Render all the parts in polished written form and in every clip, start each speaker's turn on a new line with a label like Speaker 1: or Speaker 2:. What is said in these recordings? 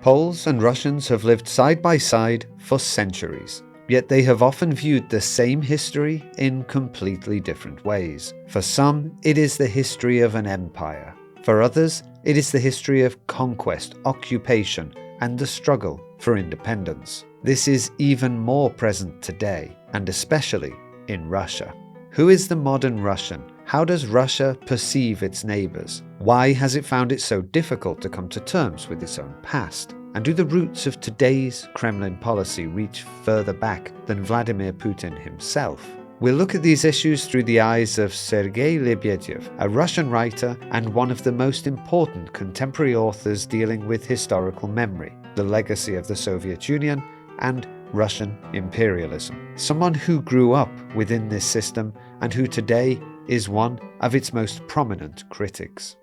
Speaker 1: Poles and Russians have lived side by side for centuries, yet they have often viewed the same history in completely different ways. For some, it is the history of an empire. For others, it is the history of conquest, occupation, and the struggle for independence. This is even more present today, and especially in Russia. Who is the modern Russian? How does Russia perceive its neighbours? Why has it found it so difficult to come to terms with its own past? And do the roots of today's Kremlin policy reach further back than Vladimir Putin himself? We'll look at these issues through the eyes of Sergei Lebedev, a Russian writer and one of the most important contemporary authors dealing with historical memory, the legacy of the Soviet Union, and Russian imperialism. Someone who grew up within this system and who today is one of its most prominent critics.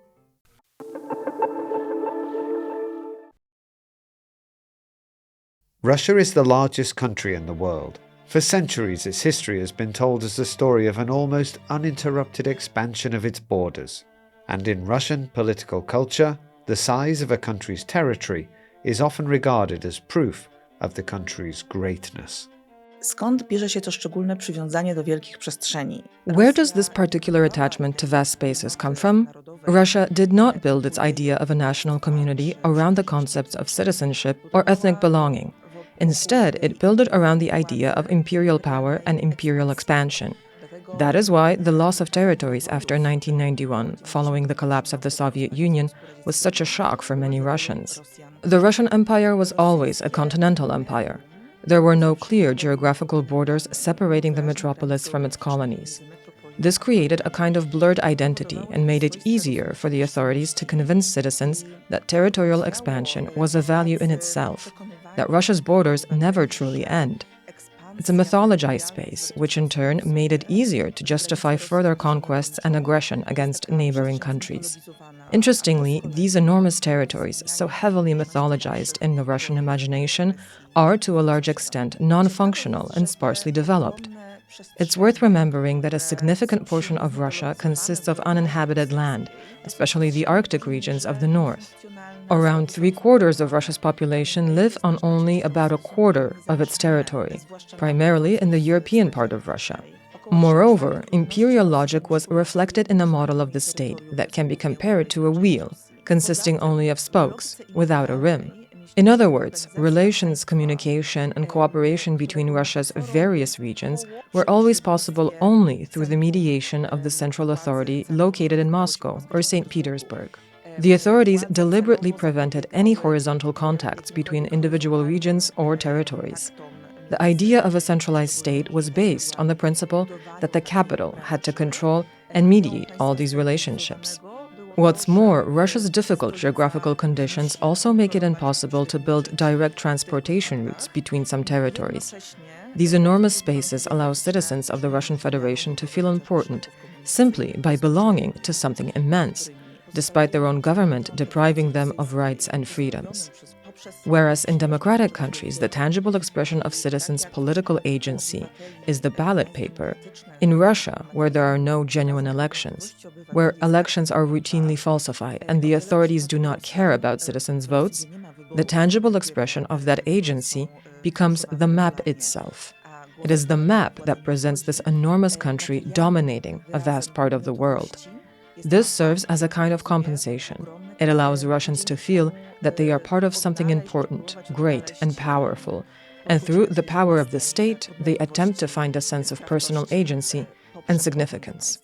Speaker 1: Russia is the largest country in the world. For centuries, its history has been told as the story of an almost uninterrupted expansion of its borders. And in Russian political culture, the size of a country's territory is often regarded as proof of the country's greatness.
Speaker 2: Skąd bierze się to szczególne przywiązanie do wielkich przestrzeni?
Speaker 3: Where does this particular attachment to vast spaces come from? Russia did not build its idea of a national community around the concepts of citizenship or ethnic belonging. Instead, it built it around the idea of imperial power and imperial expansion. That is why the loss of territories after 1991, following the collapse of the Soviet Union, was such a shock for many Russians. The Russian Empire was always a continental empire. There were no clear geographical borders separating the metropolis from its colonies. This created a kind of blurred identity and made it easier for the authorities to convince citizens that territorial expansion was a value in itself, that Russia's borders never truly end. It's a mythologized space, which in turn made it easier to justify further conquests and aggression against neighboring countries. Interestingly, these enormous territories, so heavily mythologized in the Russian imagination, are to a large extent non-functional and sparsely developed. It's worth remembering that a significant portion of Russia consists of uninhabited land, especially the Arctic regions of the north. Around 3/4 of Russia's population live on only about a quarter of its territory, primarily in the European part of Russia. Moreover, imperial logic was reflected in a model of the state that can be compared to a wheel, consisting only of spokes, without a rim. In other words, relations, communication, and cooperation between Russia's various regions were always possible only through the mediation of the central authority located in Moscow or St. Petersburg. The authorities deliberately prevented any horizontal contacts between individual regions or territories. The idea of a centralized state was based on the principle that the capital had to control and mediate all these relationships. What's more, Russia's difficult geographical conditions also make it impossible to build direct transportation routes between some territories. These enormous spaces allow citizens of the Russian Federation to feel important simply by belonging to something immense, despite their own government depriving them of rights and freedoms. Whereas in democratic countries, the tangible expression of citizens' political agency is the ballot paper, in Russia, where there are no genuine elections, where elections are routinely falsified and the authorities do not care about citizens' votes, the tangible expression of that agency becomes the map itself. It is the map that presents this enormous country dominating a vast part of the world. This serves as a kind of compensation. It allows Russians to feel that they are part of something important, great, and powerful, and through the power of the state, they attempt to find a sense of personal agency and significance.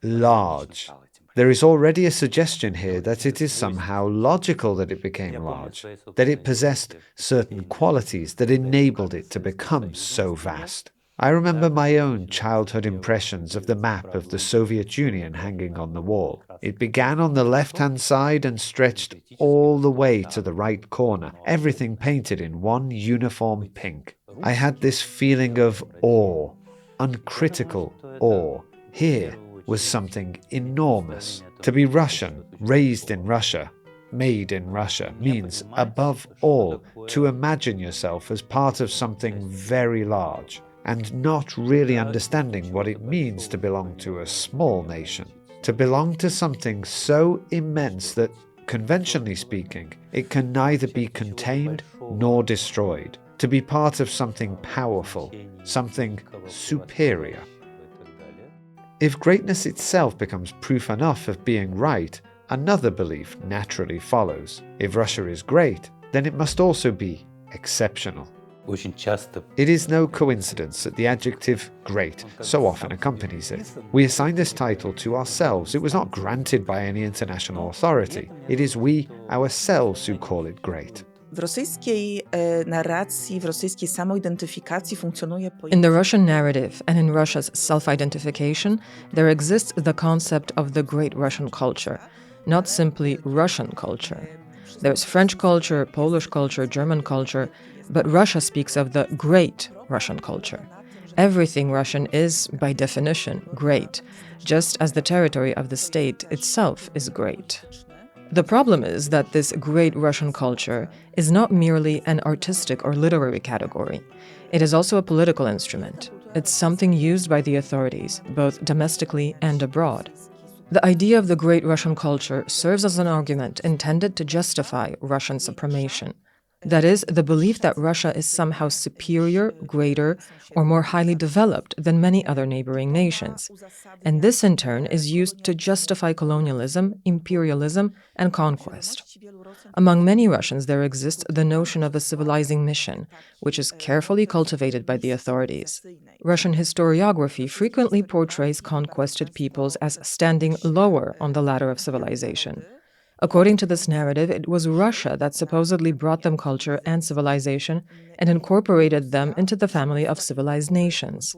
Speaker 1: Large. There is already a suggestion here that it is somehow logical that it became large, that it possessed certain qualities that enabled it to become so vast. I remember my own childhood impressions of the map of the Soviet Union hanging on the wall. It began on the left-hand side and stretched all the way to the right corner, everything painted in one uniform pink. I had this feeling of awe, uncritical awe. Here was something enormous. To be Russian, raised in Russia, made in Russia, means, above all, to imagine yourself as part of something very large, and not really understanding what it means to belong to a small nation, to belong to something so immense that Conventionally speaking, it can neither be contained nor destroyed, to be part of something powerful, something superior. If greatness itself becomes proof enough of being right, another belief naturally follows. If Russia is great, then it must also be exceptional. It is no coincidence that the adjective great so often accompanies it. We assign this title to ourselves. It was not granted by any international authority. It is we ourselves who call it great.
Speaker 2: W rosyjskiej narracji, w rosyjskiej samoidentyfikacji funkcjonuje
Speaker 3: In the Russian narrative and in Russia's self-identification, there exists the concept of the great Russian culture, not simply Russian culture. There's French culture, Polish culture, German culture, but Russia speaks of the great Russian culture. Everything Russian is, by definition, great, just as the territory of the state itself is great. The problem is that this great Russian culture is not merely an artistic or literary category. It is also a political instrument. It's something used by the authorities, both domestically and abroad. The idea of the great Russian culture serves as an argument intended to justify Russian supremation. That is, the belief that Russia is somehow superior, greater, or more highly developed than many other neighboring nations. And this, in turn, is used to justify colonialism, imperialism, and conquest. Among many Russians, there exists the notion of a civilizing mission, which is carefully cultivated by the authorities. Russian historiography frequently portrays conquested peoples as standing lower on the ladder of civilization. According to this narrative, it was Russia that supposedly brought them culture and civilization and incorporated them into the family of civilized nations.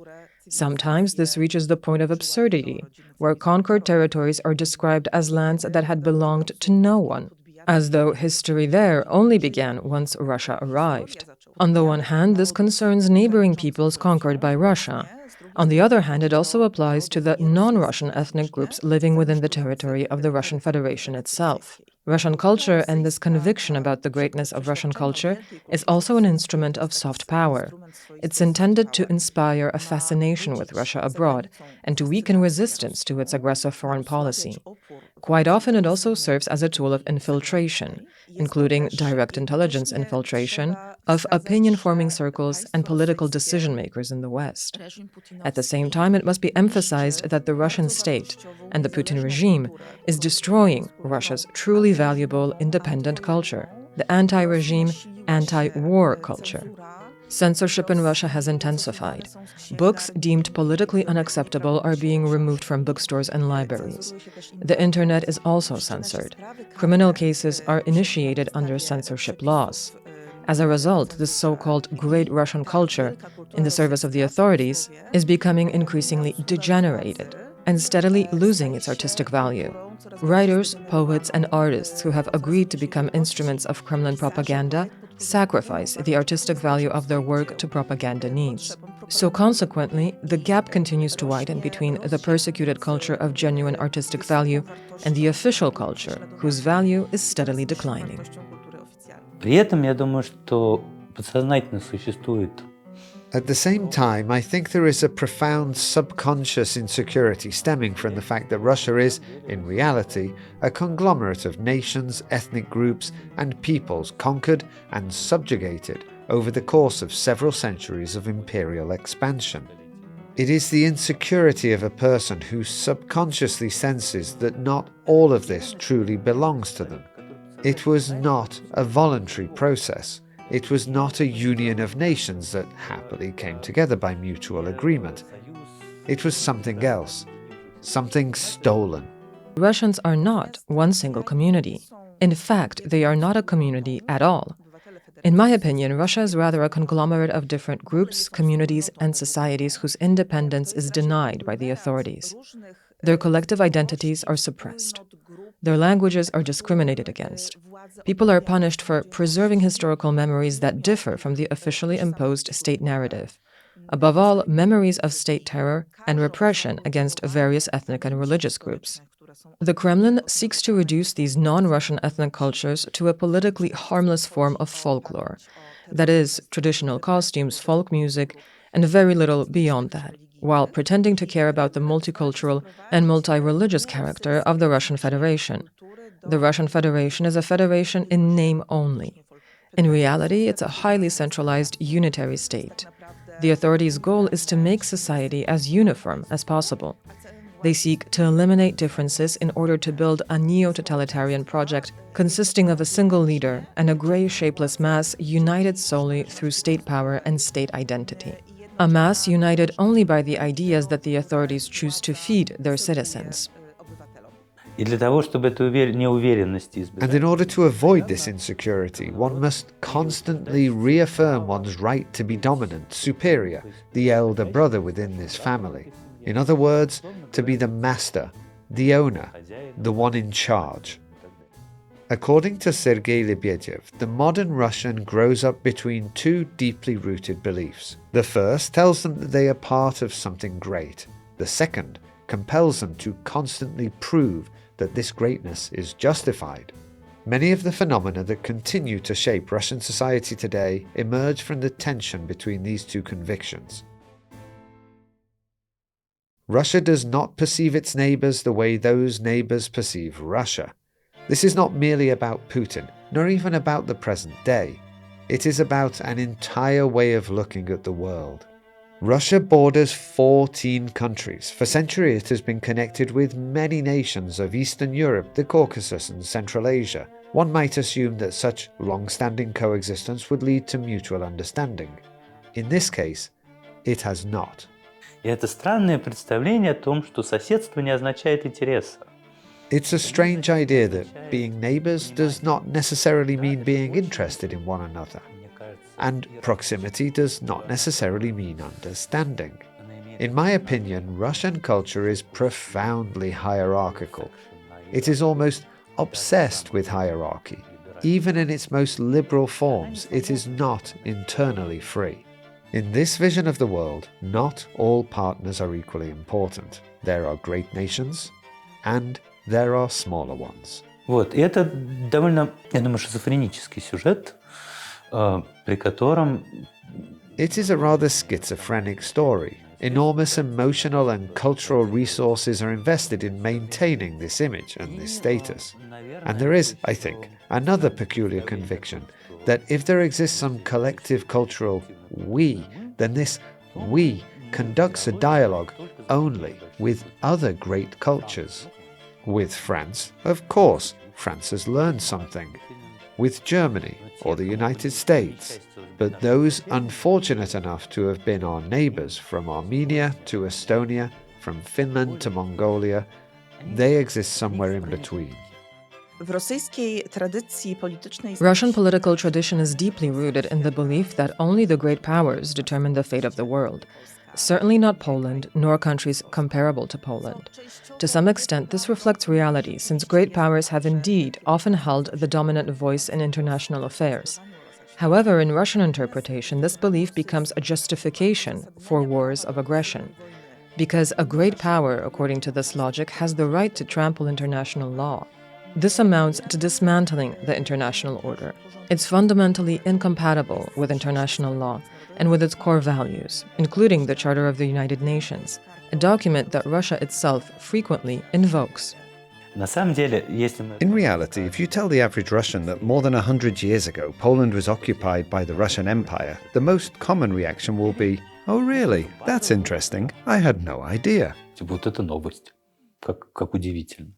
Speaker 3: Sometimes this reaches the point of absurdity, where conquered territories are described as lands that had belonged to no one, as though history there only began once Russia arrived. On the one hand, this concerns neighboring peoples conquered by Russia. On the other hand, it also applies to the non-Russian ethnic groups living within the territory of the Russian Federation itself. Russian culture and this conviction about the greatness of Russian culture is also an instrument of soft power. It's intended to inspire a fascination with Russia abroad and to weaken resistance to its aggressive foreign policy. Quite often, it also serves as a tool of infiltration, including direct intelligence infiltration of opinion-forming circles and political decision-makers in the West. At the same time, it must be emphasized that the Russian state and the Putin regime is destroying Russia's truly valuable independent culture, the anti-regime, anti-war culture. Censorship in Russia has intensified. Books deemed politically unacceptable are being removed from bookstores and libraries. The internet is also censored. Criminal cases are initiated under censorship laws. As a result, this so-called great Russian culture, in the service of the authorities, is becoming increasingly degenerated and steadily losing its artistic value. Writers, poets, and artists who have agreed to become instruments of Kremlin propaganda sacrifice the artistic value of their work to propaganda needs. So consequently, the gap continues to widen between the persecuted culture of genuine artistic value and the official culture, whose value is steadily declining.
Speaker 4: При этом, я думаю, что подсознательно существует.
Speaker 1: At the same time, I think there is a profound subconscious insecurity stemming from the fact that Russia is, in reality, a conglomerate of nations, ethnic groups, and peoples conquered and subjugated over the course of several centuries of imperial expansion. It is the insecurity of a person who subconsciously senses that not all of this truly belongs to them. It was not a voluntary process. It was not a union of nations that happily came together by mutual agreement. It was something else, something stolen.
Speaker 3: Russians are not one single community. In fact, they are not a community at all. In my opinion, Russia is rather a conglomerate of different groups, communities, and societies whose independence is denied by the authorities. Their collective identities are suppressed. Their languages are discriminated against. People are punished for preserving historical memories that differ from the officially imposed state narrative. Above all, memories of state terror and repression against various ethnic and religious groups. The Kremlin seeks to reduce these non-Russian ethnic cultures to a politically harmless form of folklore. That is, traditional costumes, folk music, and very little beyond that, while pretending to care about the multicultural and multi-religious character of the Russian Federation. The Russian Federation is a federation in name only. In reality, it's a highly centralized unitary state. The authorities' goal is to make society as uniform as possible. They seek to eliminate differences in order to build a neo-totalitarian project consisting of a single leader and a gray, shapeless mass united solely through state power and state identity. A mass united only by the ideas that the authorities choose to feed their citizens.
Speaker 4: And
Speaker 1: in order to avoid this insecurity, one must constantly reaffirm one's right to be dominant, superior, the elder brother within this family. In other words, to be the master, the owner, the one in charge. According to Sergei Lebedev, the modern Russian grows up between two deeply rooted beliefs. The first tells them that they are part of something great. The second compels them to constantly prove that this greatness is justified. Many of the phenomena that continue to shape Russian society today emerge from the tension between these two convictions. Russia does not perceive its neighbors the way those neighbors perceive Russia. This is not merely about Putin, nor even about the present day. It is about an entire way of looking at the world. Russia borders 14 countries. For centuries it has been connected with many nations of Eastern Europe, the Caucasus and Central Asia. One might assume that such long-standing coexistence would lead to mutual understanding. In this case, it has not.
Speaker 4: И это странное представление о том, что соседство не означает интереса.
Speaker 1: It's a strange idea that being neighbors does not necessarily mean being interested in one another. And proximity does not necessarily mean understanding. In my opinion, Russian culture is profoundly hierarchical. It is almost obsessed with hierarchy. Even in its most liberal forms, it is not internally free. In this vision of the world, not all partners are equally important. There are great nations, and there are smaller ones.
Speaker 4: Вот, и это довольно, я думаю, шизофренический сюжет, при котором...
Speaker 1: It is a rather schizophrenic story. Enormous emotional and cultural resources are invested in maintaining this image and this status. And there is, I think, another peculiar conviction that if there exists some collective cultural we, then this we conducts a dialogue only with other great cultures. With France, of course, France has learned something. With Germany or the United States. But those unfortunate enough to have been our neighbors, from Armenia to Estonia, from Finland to Mongolia, they exist somewhere in between.
Speaker 3: Russian political tradition is deeply rooted in the belief that only the great powers determine the fate of the world. Certainly not Poland, nor countries comparable to Poland. To some extent, this reflects reality, since great powers have indeed often held the dominant voice in international affairs. However, in Russian interpretation, this belief becomes a justification for wars of aggression. Because a great power, according to this logic, has the right to trample international law. This amounts to dismantling the international order. It's fundamentally incompatible with international law and with its core values, including the Charter of the United Nations, a document that Russia itself frequently invokes.
Speaker 5: In reality, if you tell the average Russian that more than 100 years ago Poland was occupied by the Russian Empire, the most common reaction will be, "Oh really? That's interesting. I had no idea."
Speaker 4: Вот это новость. Как удивительно.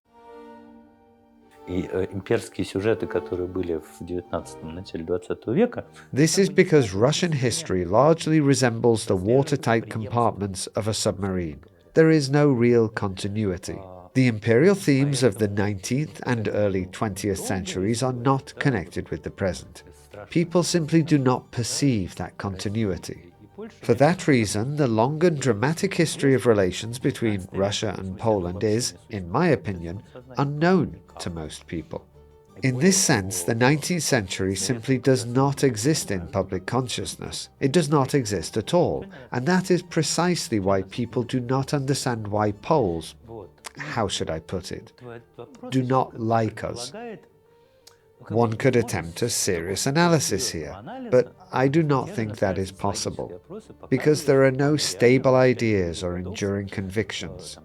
Speaker 4: И имперские сюжеты, которые были в 19-м, начале 20 века...
Speaker 1: This is because Russian history largely resembles the watertight compartments of a submarine. There is no real continuity. The imperial themes of the 19th and early 20th centuries are not connected with the present. People simply do not perceive that continuity. For that reason, the long and dramatic history of relations between Russia and Poland is, in my opinion, unknown to most people. In this sense, the 19th century simply does not exist in public consciousness. It does not exist at all, and that is precisely why people do not understand why Poles, how should I put it, do not like us. One could attempt a serious analysis here, but I do not think that is possible, because there are no stable ideas or enduring convictions.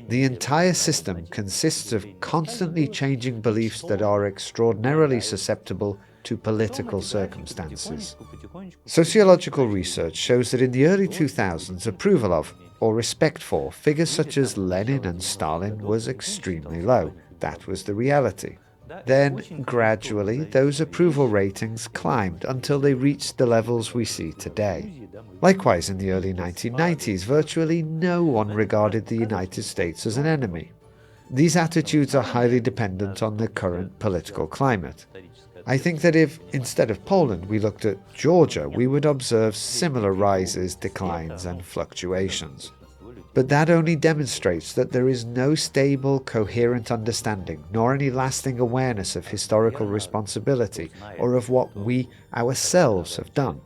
Speaker 1: The entire system consists of constantly changing beliefs that are extraordinarily susceptible to political circumstances. Sociological research shows that in the early 2000s, approval of, or respect for, figures such as Lenin and Stalin was extremely low. That was the reality. Then, gradually, those approval ratings climbed until they reached the levels we see today. Likewise, in the early 1990s, virtually no one regarded the United States as an enemy. These attitudes are highly dependent on the current political climate. I think that if, instead of Poland, we looked at Georgia, we would observe similar rises, declines, and fluctuations. But that only demonstrates that there is no stable, coherent understanding, nor any lasting awareness of historical responsibility or of what we ourselves have done.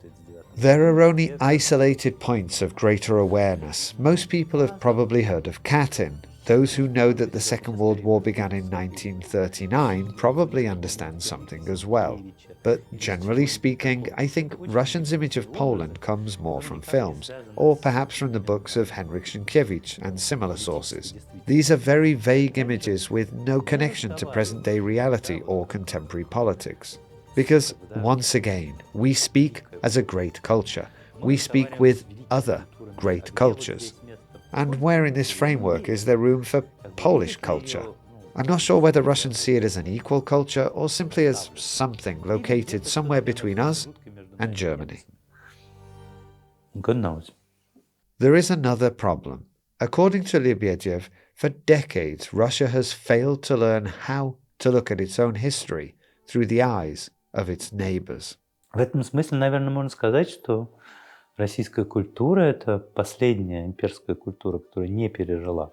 Speaker 1: There are only isolated points of greater awareness. Most people have probably heard of Katyn. Those who know that the Second World War began in 1939 probably understand something as well. But generally speaking, I think Russians' image of Poland comes more from films, or perhaps from the books of Henryk Sienkiewicz and similar sources. These are very vague images with no connection to present-day reality or contemporary politics. Because, once again, we speak as a great culture. We speak with other great cultures. And where in this framework is there room for Polish culture? I'm not sure whether Russians see it as an equal culture or simply as something located somewhere between us and Germany.
Speaker 4: God knows.
Speaker 1: There is another problem. According to Lebedev, for decades Russia has failed to learn how to look at its own history through the eyes of its neighbors.
Speaker 4: В этом смысле, наверное, можно сказать, что российская культура – это последняя имперская культура, которая не пережила.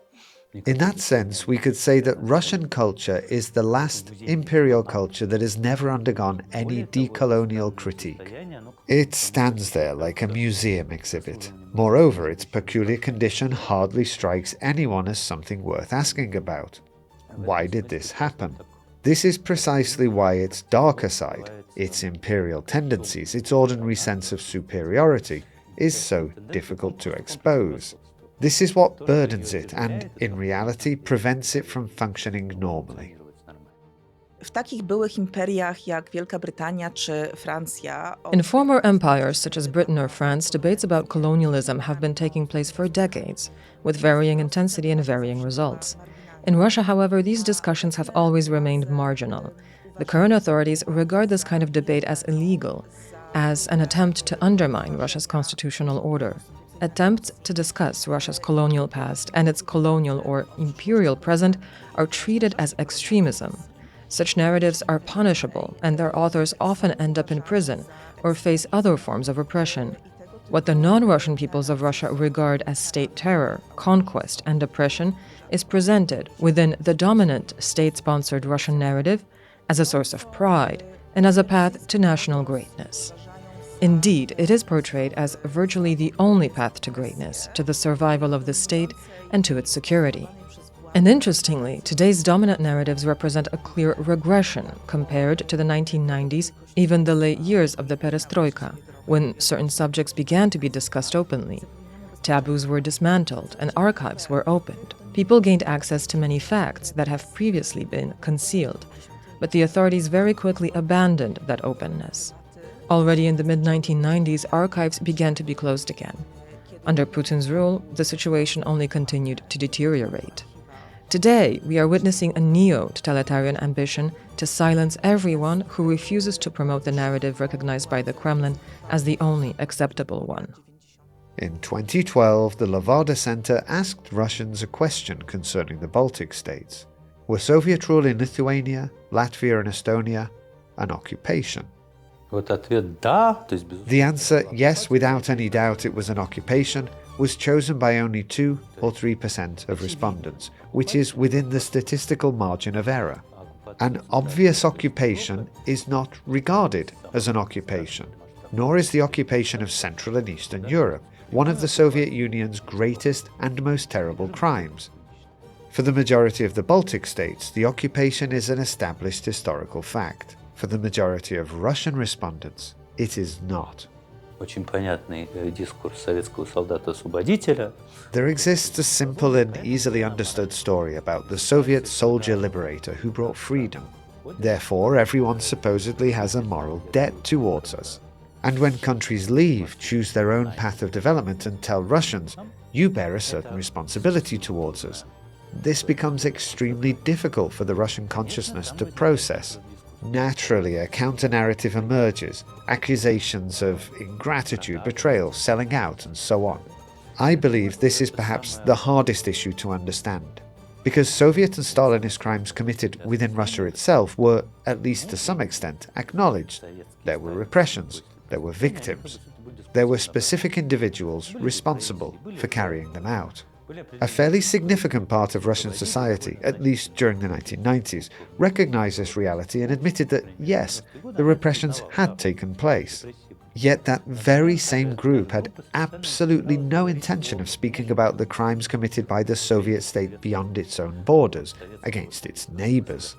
Speaker 1: In that sense, we could say that Russian culture is the last imperial culture that has never undergone any decolonial critique. It stands there like a museum exhibit. Moreover, its peculiar condition hardly strikes anyone as something worth asking about. Why did this happen? This is precisely why its darker side, its imperial tendencies, its ordinary sense of superiority, is so difficult to expose. This is what burdens it and, in reality, prevents it from functioning normally.
Speaker 2: W takich byłych imperiach jak Wielka Brytania czy Francja.
Speaker 3: In former empires such as Britain or France, debates about colonialism have been taking place for decades, with varying intensity and varying results. In Russia, however, these discussions have always remained marginal. The current authorities regard this kind of debate as illegal, as an attempt to undermine Russia's constitutional order. Attempts to discuss Russia's colonial past and its colonial or imperial present are treated as extremism. Such narratives are punishable, and their authors often end up in prison or face other forms of repression. What the non-Russian peoples of Russia regard as state terror, conquest, and oppression is presented within the dominant state-sponsored Russian narrative as a source of pride and as a path to national greatness. Indeed, it is portrayed as virtually the only path to greatness, to the survival of the state, and to its security. And interestingly, today's dominant narratives represent a clear regression compared to the 1990s, even the late years of the perestroika, when certain subjects began to be discussed openly. Taboos were dismantled and archives were opened. People gained access to many facts that have previously been concealed, but the authorities very quickly abandoned that openness. Already in the mid-1990s, archives began to be closed again. Under Putin's rule, the situation only continued to deteriorate. Today, we are witnessing a neo-totalitarian ambition to silence everyone who refuses to promote the narrative recognized by the Kremlin as the only acceptable one.
Speaker 1: In 2012, the Levada Center asked Russians a question concerning the Baltic states. Were Soviet rule in Lithuania, Latvia and Estonia an occupation? The answer, yes, without any doubt it was an occupation, was chosen by only 2 or 3% of respondents, which is within the statistical margin of error. An obvious occupation is not regarded as an occupation, nor is the occupation of Central and Eastern Europe one of the Soviet Union's greatest and most terrible crimes. For the majority of the Baltic states, the occupation is an established historical fact. For the majority of Russian respondents, it is not.
Speaker 4: Очень понятный дискурс советского солдата-освободителя.
Speaker 1: There exists a simple and easily understood story about the Soviet soldier liberator who brought freedom. Therefore, everyone supposedly has a moral debt towards us. And when countries leave, choose their own path of development and tell Russians, you bear a certain responsibility towards us, this becomes extremely difficult for the Russian consciousness to process. Naturally, a counter-narrative emerges, accusations of ingratitude, betrayal, selling out, and so on. I believe this is perhaps the hardest issue to understand, because Soviet and Stalinist crimes committed within Russia itself were, at least to some extent, acknowledged. There were repressions, there were victims, there were specific individuals responsible for carrying them out. A fairly significant part of Russian society, at least during the 1990s, recognized this reality and admitted that, yes, the repressions had taken place. Yet that very same group had absolutely no intention of speaking about the crimes committed by the Soviet state beyond its own borders, against its neighbors.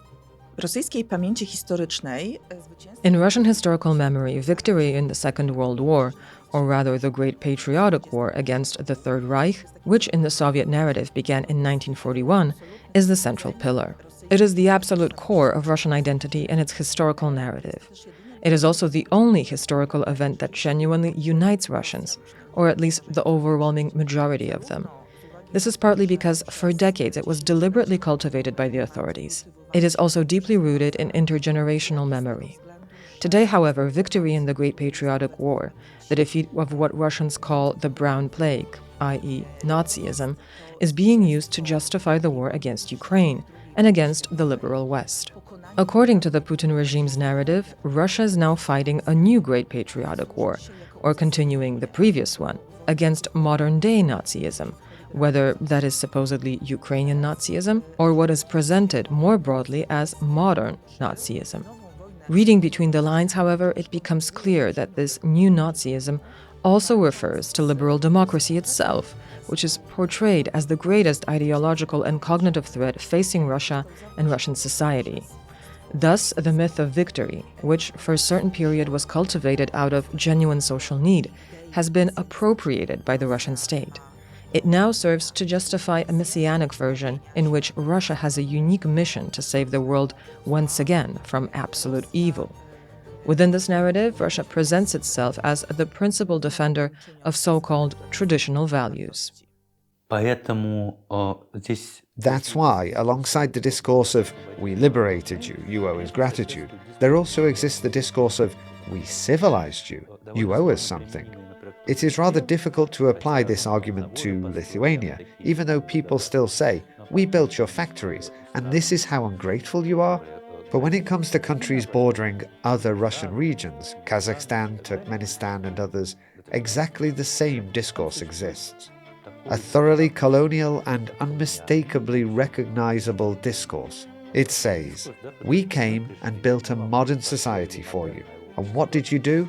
Speaker 3: In Russian historical memory, victory in the Second World War, or rather the Great Patriotic War against the Third Reich, which in the Soviet narrative began in 1941, is the central pillar. It is the absolute core of Russian identity and its historical narrative. It is also the only historical event that genuinely unites Russians, or at least the overwhelming majority of them. This is partly because for decades it was deliberately cultivated by the authorities. It is also deeply rooted in intergenerational memory. Today, however, victory in the Great Patriotic War, the defeat of what Russians call the Brown Plague, i.e. Nazism, is being used to justify the war against Ukraine and against the liberal West. According to the Putin regime's narrative, Russia is now fighting a new Great Patriotic War, or continuing the previous one, against modern-day Nazism, whether that is supposedly Ukrainian Nazism or what is presented more broadly as modern Nazism. Reading between the lines, however, it becomes clear that this new Nazism also refers to liberal democracy itself, which is portrayed as the greatest ideological and cognitive threat facing Russia and Russian society. Thus, the myth of victory, which for a certain period was cultivated out of genuine social need, has been appropriated by the Russian state. It now serves to justify a messianic version in which Russia has a unique mission to save the world once again from absolute evil. Within this narrative, Russia presents itself as the principal defender of so-called traditional values.
Speaker 1: That's why, alongside the discourse of, we liberated you, you owe us gratitude, there also exists the discourse of, we civilized you, you owe us something. It is rather difficult to apply this argument to Lithuania, even though people still say, we built your factories, and this is how ungrateful you are. But when it comes to countries bordering other Russian regions, Kazakhstan, Turkmenistan, and others, exactly the same discourse exists. A thoroughly colonial and unmistakably recognizable discourse. It says, we came and built a modern society for you. And what did you do?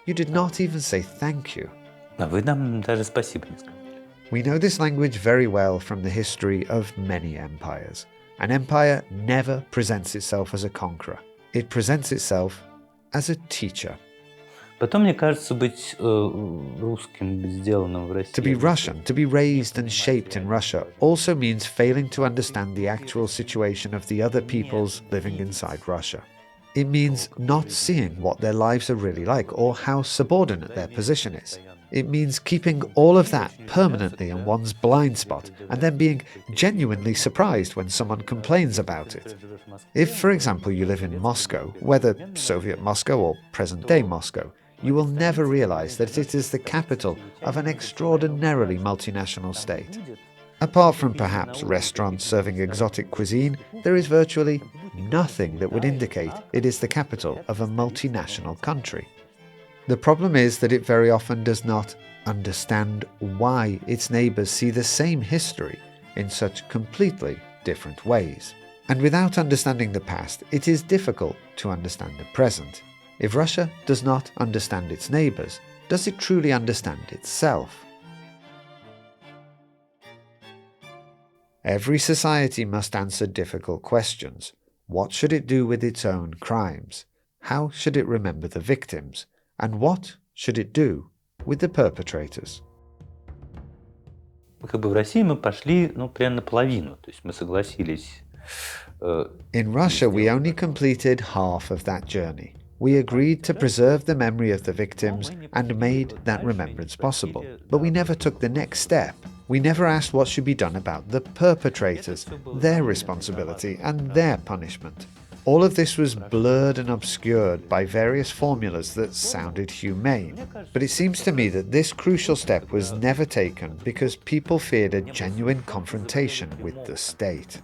Speaker 1: You did not even say thank you. We know this language very well from the history of many empires. An empire never presents itself as a conqueror. It presents itself as a teacher. To be Russian, to be raised and shaped in Russia, also means failing to understand the actual situation of the other peoples living inside Russia. It means not seeing what their lives are really like or how subordinate their position is. It means keeping all of that permanently in one's blind spot and then being genuinely surprised when someone complains about it. If, for example, you live in Moscow, whether Soviet Moscow or present-day Moscow, you will never realize that it is the capital of an extraordinarily multinational state. Apart from perhaps restaurants serving exotic cuisine, there is virtually nothing that would indicate it is the capital of a multinational country. The problem is that it very often does not understand why its neighbors see the same history in such completely different ways. And without understanding the past, it is difficult to understand the present. If Russia does not understand its neighbors, does it truly understand itself? Every society must answer difficult questions. What should it do with its own crimes? How should it remember the victims? And what should it do with the perpetrators?
Speaker 4: В России мы пошли, примерно наполовину, то есть мы согласились.
Speaker 1: In Russia, we only completed half of that journey. We agreed to preserve the memory of the victims and made that remembrance possible. But we never took the next step. We never asked what should be done about the perpetrators, their responsibility and their punishment. All of this was blurred and obscured by various formulas that sounded humane. But it seems to me that this crucial step was never taken because people feared a genuine confrontation with the state.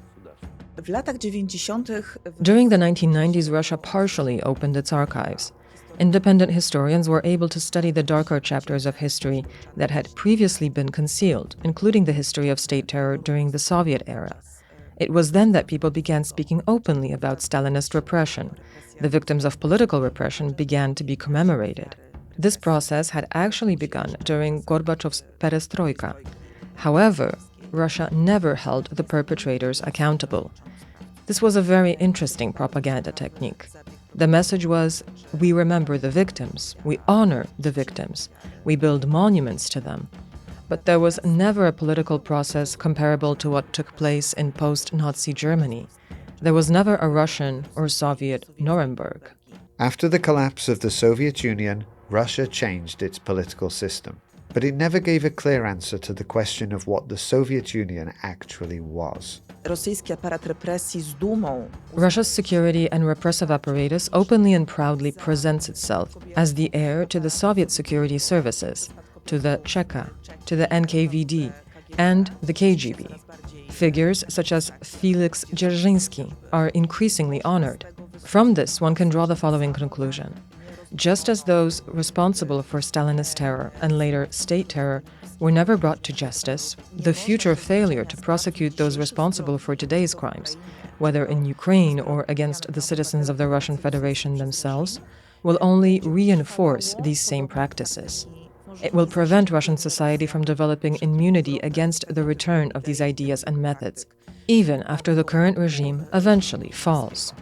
Speaker 3: During the 1990s, Russia partially opened its archives. Independent historians were able to study the darker chapters of history that had previously been concealed, including the history of state terror during the Soviet era. It was then that people began speaking openly about Stalinist repression. The victims of political repression began to be commemorated. This process had actually begun during Gorbachev's perestroika. However, Russia never held the perpetrators accountable. This was a very interesting propaganda technique. The message was, we remember the victims, we honor the victims, we build monuments to them. But there was never a political process comparable to what took place in post-Nazi Germany. There was never a Russian or Soviet Nuremberg.
Speaker 1: After the collapse of the Soviet Union, Russia changed its political system. But it never gave a clear answer to the question of what the Soviet Union actually was.
Speaker 3: Russia's security and repressive apparatus openly and proudly presents itself as the heir to the Soviet security services, to the Cheka, to the NKVD, and the KGB. Figures such as Felix Dzerzhinsky are increasingly honored. From this, one can draw the following conclusion. Just as those responsible for Stalinist terror and later state terror were never brought to justice, the future failure to prosecute those responsible for today's crimes, whether in Ukraine or against the citizens of the Russian Federation themselves, will only reinforce these same practices. It will prevent Russian society from developing immunity against the return of these ideas and methods, even after the current regime eventually falls.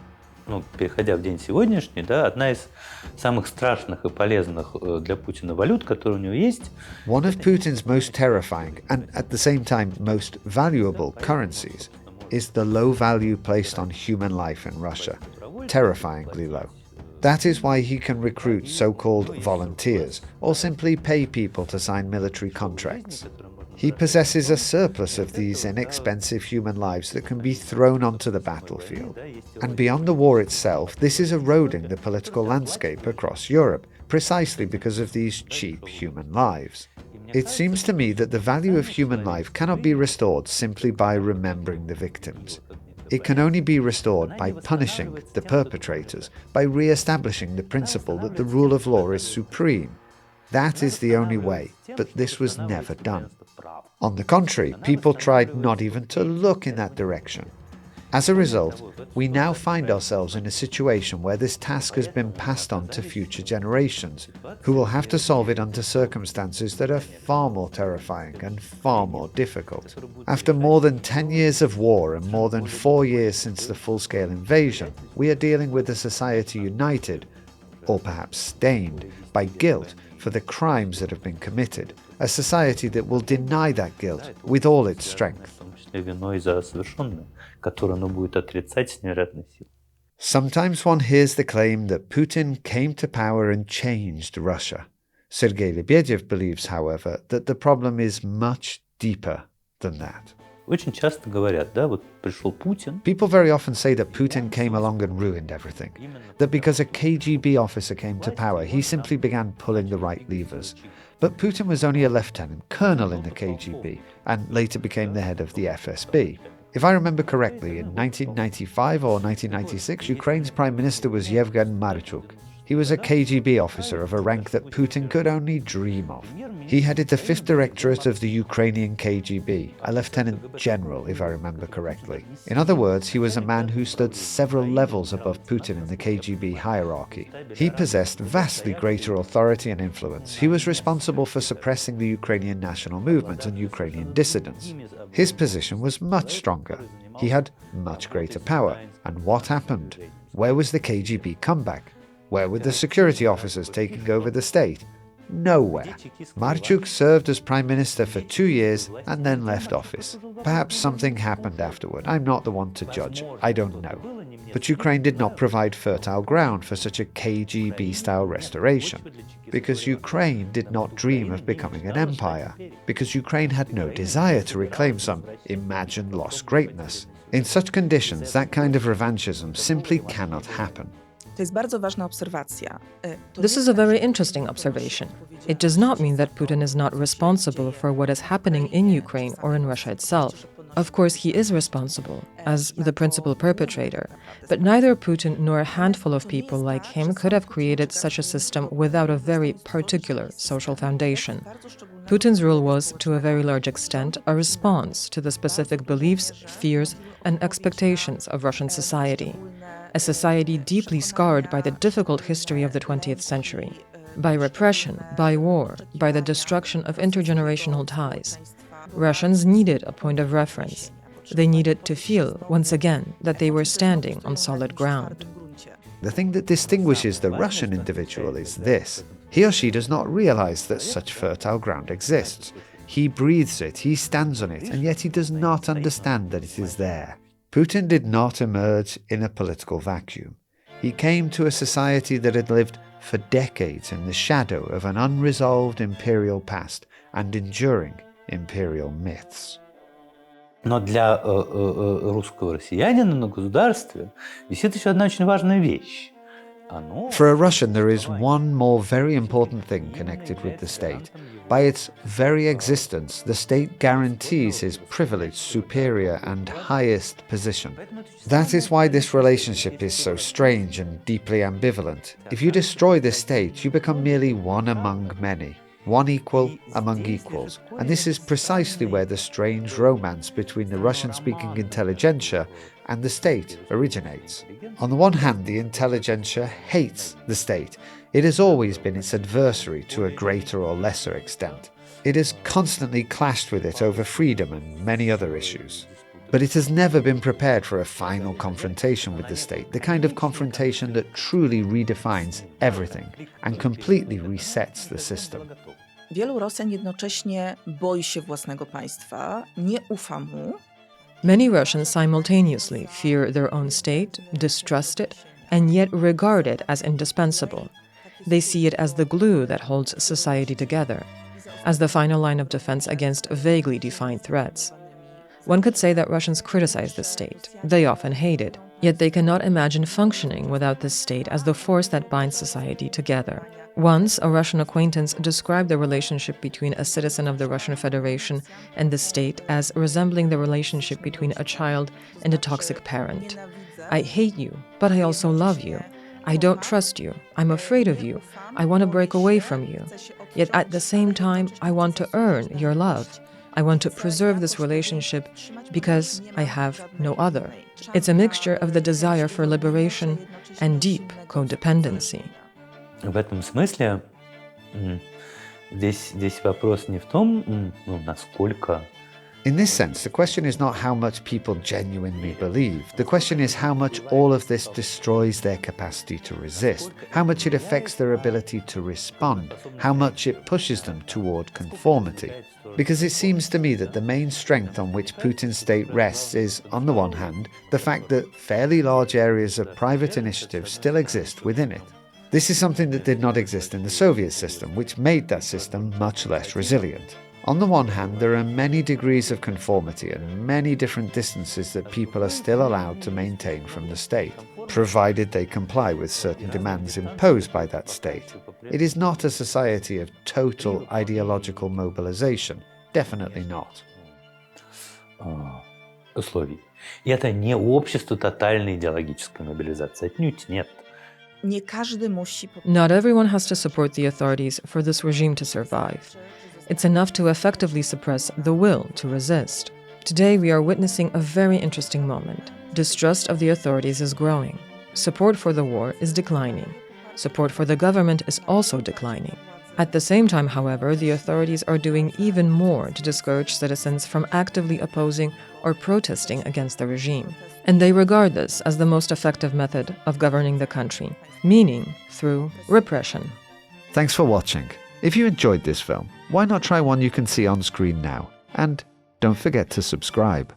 Speaker 4: Переходя в день сегодняшний, одна из самых страшных и полезных для Путина валют, которая у него есть.
Speaker 1: One of Putin's most terrifying and at the same time most valuable currencies is the low value placed on human life in Russia, terrifyingly low. That is why he can recruit so-called volunteers or simply pay people to sign military contracts. He possesses a surplus of these inexpensive human lives that can be thrown onto the battlefield. And beyond the war itself, this is eroding the political landscape across Europe, precisely because of these cheap human lives. It seems to me that the value of human life cannot be restored simply by remembering the victims. It can only be restored by punishing the perpetrators, by re-establishing the principle that the rule of law is supreme. That is the only way, but this was never done. On the contrary, people tried not even to look in that direction. As a result, we now find ourselves in a situation where this task has been passed on to future generations, who will have to solve it under circumstances that are far more terrifying and far more difficult. After more than 10 years of war and more than 4 years since the full-scale invasion, we are dealing with a society united, or perhaps stained, by guilt for the crimes that have been committed, a society that will deny that guilt with all its strength. Sometimes one hears the claim that Putin came to power and changed Russia. Sergei Lebedev believes, however, that the problem is much deeper than that.
Speaker 4: Очень часто говорят, пришел Путин.
Speaker 1: People very often say that Putin came along and ruined everything, that because a KGB officer came to power, he simply began pulling the right levers. But Putin was only a lieutenant colonel in the KGB and later became the head of the FSB. If I remember correctly, in 1995 or 1996, Ukraine's prime minister was Yevgen Marchuk. He was a KGB officer of a rank that Putin could only dream of. He headed the 5th Directorate of the Ukrainian KGB, a lieutenant general, if I remember correctly. In other words, he was a man who stood several levels above Putin in the KGB hierarchy. He possessed vastly greater authority and influence. He was responsible for suppressing the Ukrainian national movement and Ukrainian dissidents. His position was much stronger. He had much greater power. And what happened? Where was the KGB comeback? Where were the security officers taking over the state? Nowhere. Marchuk served as prime minister for 2 years and then left office. Perhaps something happened afterward. I'm not the one to judge. I don't know. But Ukraine did not provide fertile ground for such a KGB-style restoration, because Ukraine did not dream of becoming an empire, because Ukraine had no desire to reclaim some imagined lost greatness. In such conditions, that kind of revanchism simply cannot happen.
Speaker 3: This is a very interesting observation. It does not mean that Putin is not responsible for what is happening in Ukraine or in Russia itself. Of course, he is responsible, as the principal perpetrator, but neither Putin nor a handful of people like him could have created such a system without a very particular social foundation. Putin's rule was, to a very large extent, a response to the specific beliefs, fears, and expectations of Russian society. A society deeply scarred by the difficult history of the 20th century, by repression, by war, by the destruction of intergenerational ties. Russians needed a point of reference. They needed to feel, once again, that they were standing on solid ground.
Speaker 1: The thing that distinguishes the Russian individual is this. He or she does not realize that such fertile ground exists. He breathes it, he stands on it, and yet he does not understand that it is there. Putin did not emerge in a political vacuum. He came to a society that had lived for decades in the shadow of an unresolved imperial past and enduring imperial myths.
Speaker 4: Но для русского россиянина на государстве висит еще одна очень важная вещь.
Speaker 1: For a Russian, there is one more very important thing connected with the state. By its very existence, the state guarantees his privileged, superior, and highest position. That is why this relationship is so strange and deeply ambivalent. If you destroy the state, you become merely one among many. One equal among equals. And this is precisely where the strange romance between the Russian-speaking intelligentsia and the state originates. On the one hand, the intelligentsia hates the state. It has always been its adversary to a greater or lesser extent. It has constantly clashed with it over freedom and many other issues. But it has never been prepared for a final confrontation with the state, the kind of confrontation that truly redefines everything and completely resets the system.
Speaker 2: Wielu Rosjan jednocześnie boi się własnego państwa, nie ufa mu.
Speaker 3: Many Russians simultaneously fear their own state, distrust it, and yet regard it as indispensable. They see it as the glue that holds society together, as the final line of defense against vaguely defined threats. One could say that Russians criticize the state. They often hate it, yet they cannot imagine functioning without this state as the force that binds society together. Once, a Russian acquaintance described the relationship between a citizen of the Russian Federation and the state as resembling the relationship between a child and a toxic parent. I hate you, but I also love you. I don't trust you. I'm afraid of you. I want to break away from you. Yet at the same time, I want to earn your love. I want to preserve this relationship because I have no other. It's a mixture of the desire for liberation and deep codependency.
Speaker 4: В этом смысле здесь вопрос не в том, насколько.
Speaker 1: In this sense, the question is not how much people genuinely believe. The question is how much all of this destroys their capacity to resist, how much it affects their ability to respond, how much it pushes them toward conformity. Because it seems to me that the main strength on which Putin's state rests is, on the one hand, the fact that fairly large areas of private initiative still exist within it. This is something that did not exist in the Soviet system, which made that system much less resilient. On the one hand, there are many degrees of conformity and many different distances that people are still allowed to maintain from the state, provided they comply with certain demands imposed by that state. It is not a society of total ideological mobilization. Definitely not.
Speaker 4: Условий. И это не общество тотальной идеологической мобилизации. Отнюдь нет.
Speaker 3: Not everyone has to support the authorities for this regime to survive. It's enough to effectively suppress the will to resist. Today we are witnessing a very interesting moment. Distrust of the authorities is growing. Support for the war is declining. Support for the government is also declining. At the same time, however, the authorities are doing even more to discourage citizens from actively opposing or protesting against the regime. And they regard this as the most effective method of governing the country, meaning through repression.
Speaker 1: Thanks for watching. If you enjoyed this film, why not try one you can see on screen now? And don't forget to subscribe.